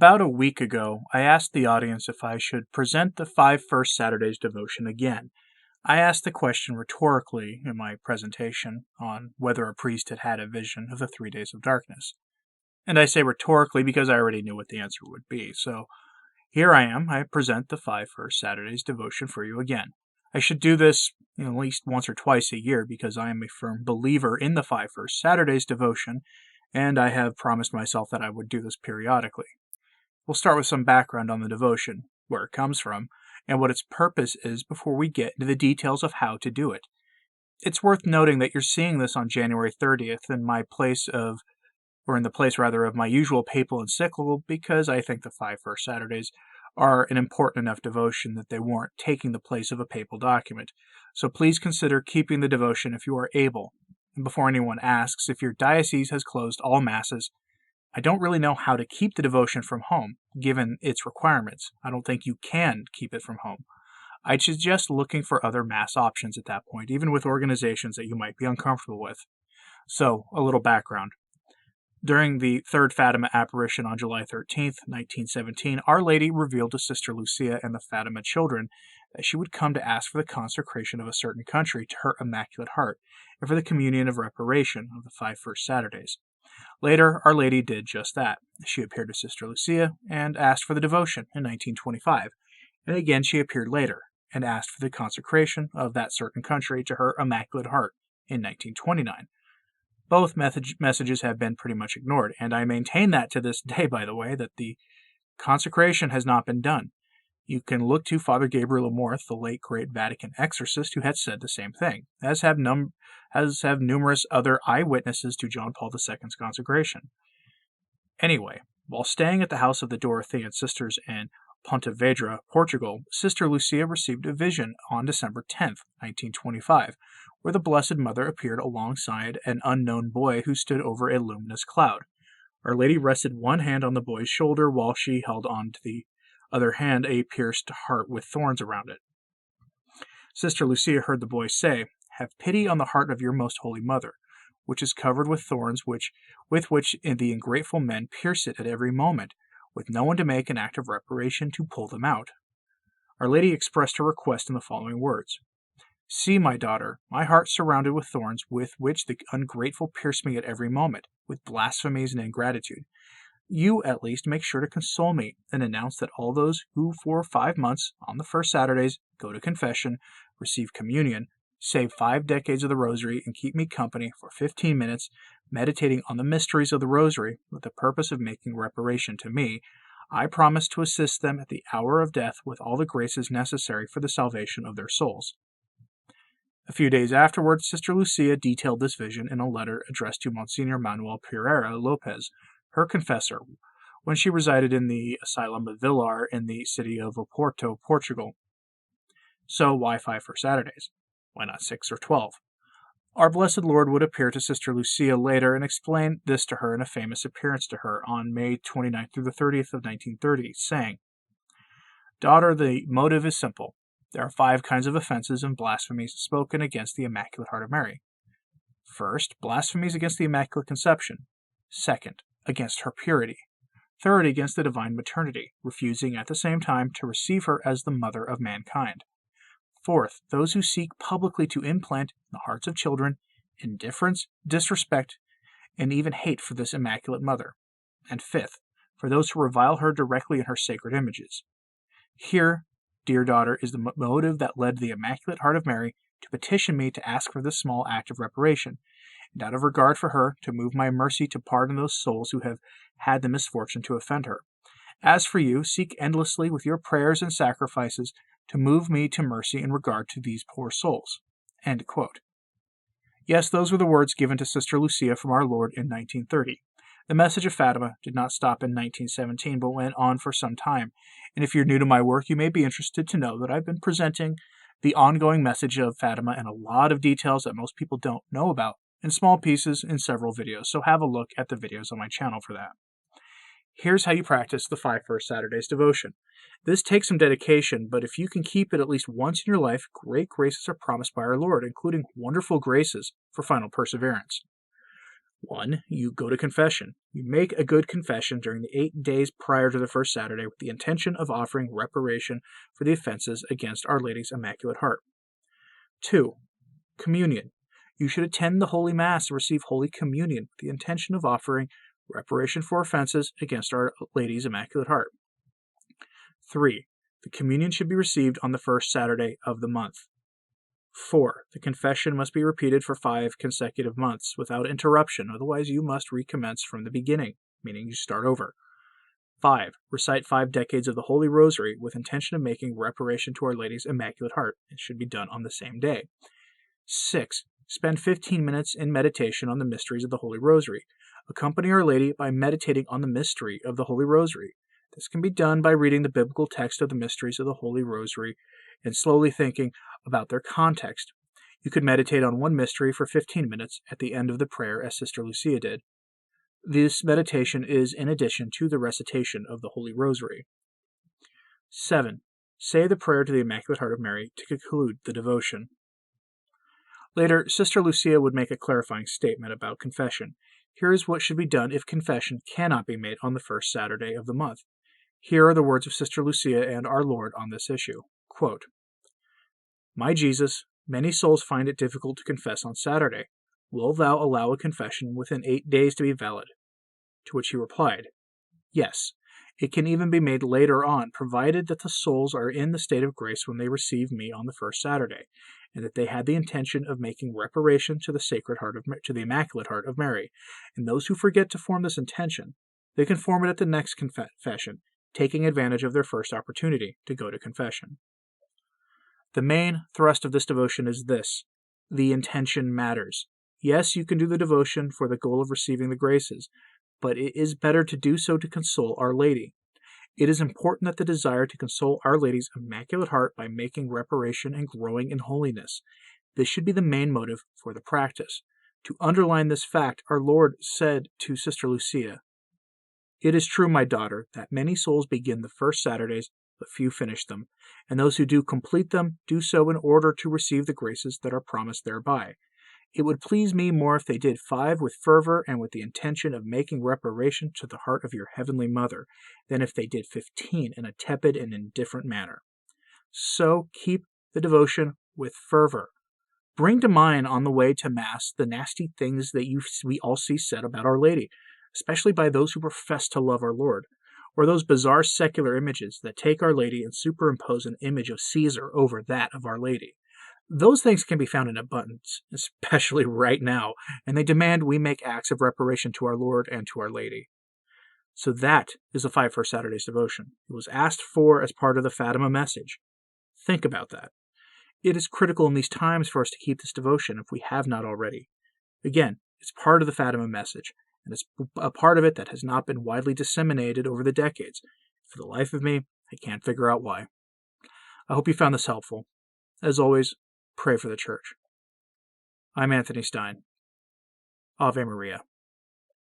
About a week ago, I asked the audience if I should present the five first Saturdays devotion again. I asked the question rhetorically in my presentation on whether a priest had had a vision of the 3 days of darkness. And I say rhetorically because I already knew what the answer would be. So here I am. I present the five first Saturdays devotion for you again. I should do this at least once or twice a year because I am a firm believer in the five first Saturdays devotion, and I have promised myself that I would do this periodically. We'll start with some background on the devotion, where it comes from, and what its purpose is before we get into the details of how to do it. It's worth noting that you're seeing this on January 30th in the place of my usual papal encyclical, because I think the five first Saturdays are an important enough devotion that they warrant taking the place of a papal document. So please consider keeping the devotion if you are able. And before anyone asks, if your diocese has closed all masses, I don't really know how to keep the devotion from home, given its requirements. I don't think you can keep it from home. I'd suggest looking for other mass options at that point, even with organizations that you might be uncomfortable with. So, a little background. During the third Fatima apparition on July 13th, 1917, Our Lady revealed to Sister Lucia and the Fatima children that she would come to ask for the consecration of a certain country to her Immaculate Heart and for the communion of reparation of the five first Saturdays. Later, Our Lady did just that. She appeared to Sister Lucia and asked for the devotion in 1925, and again she appeared later and asked for the consecration of that certain country to her Immaculate Heart in 1929. Both messages have been pretty much ignored, and I maintain that to this day, by the way, that the consecration has not been done. You can look to Father Gabriel Amorth, the late great Vatican exorcist, who had said the same thing, as have numerous other eyewitnesses to John Paul II's consecration. Anyway, while staying at the house of the Dorothean sisters in Pontevedra, Portugal, Sister Lucia received a vision on December 10th, 1925, where the Blessed Mother appeared alongside an unknown boy who stood over a luminous cloud. Our Lady rested one hand on the boy's shoulder while she held on to the other hand a pierced heart with thorns around it. Sister Lucia heard the boy say, "Have pity on the heart of your most holy mother, which is covered with thorns with which the ungrateful men pierce it at every moment, with no one to make an act of reparation to pull them out." Our Lady expressed her request in the following words: "See, my daughter, my heart surrounded with thorns with which the ungrateful pierce me at every moment, with blasphemies and ingratitude. You, at least, make sure to console me, and announce that all those who for 5 months, on the first Saturdays, go to confession, receive communion, say 5 decades of the Rosary, and keep me company for 15 minutes, meditating on the mysteries of the Rosary, with the purpose of making reparation to me, I promise to assist them at the hour of death with all the graces necessary for the salvation of their souls." A few days afterwards, Sister Lucia detailed this vision in a letter addressed to Monsignor Manuel Pereira Lopez, her confessor, when she resided in the asylum of Vilar in the city of Oporto, Portugal. So why 5 first Saturdays? Why not 6 or 12? Our Blessed Lord would appear to Sister Lucia later and explain this to her in a famous appearance to her on May 29th through the 30th of 1930, saying, "Daughter, the motive is simple. There are 5 kinds of offenses and blasphemies spoken against the Immaculate Heart of Mary. First, blasphemies against the Immaculate Conception. Second, against her purity. Third, against the divine maternity, refusing at the same time to receive her as the mother of mankind. Fourth, those who seek publicly to implant in the hearts of children indifference, disrespect, and even hate for this Immaculate Mother. And fifth, for those who revile her directly in her sacred images. Here, dear daughter, is the motive that led the Immaculate Heart of Mary to petition me to ask for this small act of reparation, and out of regard for her, to move my mercy to pardon those souls who have had the misfortune to offend her. As for you, seek endlessly with your prayers and sacrifices to move me to mercy in regard to these poor souls." End quote. Yes, those were the words given to Sister Lucia from our Lord in 1930. The message of Fatima did not stop in 1917, but went on for some time. And if you're new to my work, you may be interested to know that I've been presenting the ongoing message of Fatima in a lot of details that most people don't know about, in small pieces in several videos, so have a look at the videos on my channel for that. Here's how you practice the 5 first Saturdays devotion. This takes some dedication, but if you can keep it at least once in your life, great graces are promised by our Lord, including wonderful graces for final perseverance. 1. You go to confession. You make a good confession during the 8 days prior to the first Saturday with the intention of offering reparation for the offenses against Our Lady's Immaculate Heart. 2. Communion. You should attend the Holy Mass and receive Holy Communion with the intention of offering reparation for offenses against Our Lady's Immaculate Heart. 3. The communion should be received on the first Saturday of the month. 4. The confession must be repeated for 5 consecutive months without interruption, otherwise you must recommence from the beginning, meaning you start over. 5. Recite 5 decades of the Holy Rosary with intention of making reparation to Our Lady's Immaculate Heart. It should be done on the same day. 6. Spend 15 minutes in meditation on the mysteries of the Holy Rosary. Accompany Our Lady by meditating on the mystery of the Holy Rosary. This can be done by reading the biblical text of the mysteries of the Holy Rosary and slowly thinking about their context. You could meditate on one mystery for 15 minutes at the end of the prayer, as Sister Lucia did. This meditation is in addition to the recitation of the Holy Rosary. 7. Say the prayer to the Immaculate Heart of Mary to conclude the devotion. Later, Sister Lucia would make a clarifying statement about confession. Here is what should be done if confession cannot be made on the first Saturday of the month. Here are the words of Sister Lucia and our Lord on this issue. Quote, My Jesus, many souls find it difficult to confess on Saturday. Will thou allow a confession within 8 days to be valid? To which he replied, Yes, it can even be made later on, provided that the souls are in the state of grace when they receive me on the first Saturday, and that they had the intention of making reparation to the Immaculate Heart of Mary. And those who forget to form this intention, they can form it at the next confession, taking advantage of their first opportunity to go to confession. The main thrust of this devotion is this: the intention matters. Yes, you can do the devotion for the goal of receiving the graces, but it is better to do so to console Our Lady. It is important that the desire to console Our Lady's Immaculate Heart by making reparation and growing in holiness. This should be the main motive for the practice. To underline this fact, our Lord said to Sister Lucia, It is true, my daughter, that many souls begin the first Saturdays, but few finish them, and those who do complete them do so in order to receive the graces that are promised thereby. It would please me more if they did 5 with fervor and with the intention of making reparation to the heart of your Heavenly Mother, than if they did 15 in a tepid and indifferent manner. So keep the devotion with fervor. Bring to mind on the way to Mass the nasty things that we all see said about Our Lady, especially by those who profess to love our Lord, or those bizarre secular images that take Our Lady and superimpose an image of Caesar over that of Our Lady. Those things can be found in abundance, especially right now, and they demand we make acts of reparation to our Lord and to Our Lady. So that is the 5 First Saturdays devotion. It was asked for as part of the Fatima message. Think about that. It is critical in these times for us to keep this devotion if we have not already. Again, it's part of the Fatima message, and it's a part of it that has not been widely disseminated over the decades. For the life of me, I can't figure out why. I hope you found this helpful. As always, pray for the Church. I'm Anthony Stine. Ave Maria.